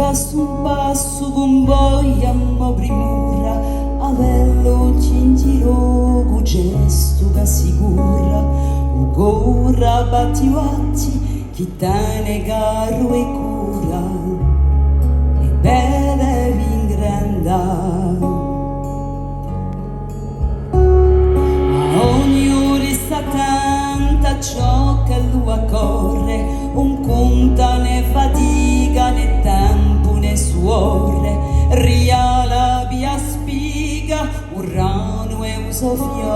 un passo con voglia ma primura avello cintiro cu gesto che assicura u corra batti vatti chi tane caro e cura e beve vingranda a ogni ora sta tanta ciò che lui accorre un conta ne fatica né tempo né suore ria la via spiga un rano e un soffio